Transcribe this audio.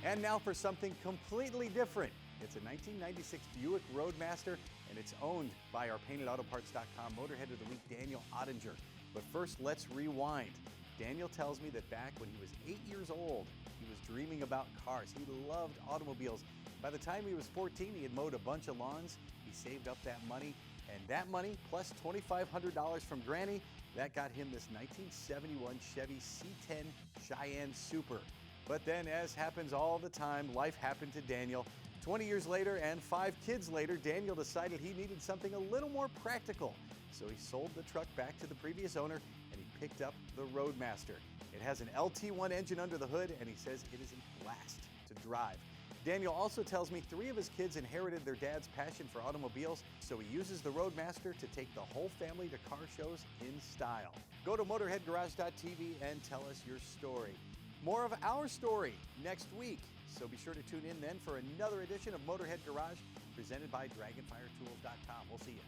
And now for something completely different. It's a 1996 Buick Roadmaster, and it's owned by our PaintedAutoParts.com Motorhead of the Week, Daniel Ottenger. But first, let's rewind. Daniel tells me that back when he was 8 years old, he was dreaming about cars. He loved automobiles. By the time he was 14, he had mowed a bunch of lawns. He saved up that money, and that money, plus $2,500 from Granny, that got him this 1971 Chevy C10 Cheyenne Super. But then, as happens all the time, life happened to Daniel. 20 years later and 5 kids later, Daniel decided he needed something a little more practical. So he sold the truck back to the previous owner and he picked up the Roadmaster. It has an LT1 engine under the hood and he says it is a blast to drive. Daniel also tells me 3 of his kids inherited their dad's passion for automobiles, so he uses the Roadmaster to take the whole family to car shows in style. Go to MotorheadGarage.tv and tell us your story. More of our story next week, so be sure to tune in then for another edition of Motorhead Garage presented by DragonfireTools.com. We'll see you.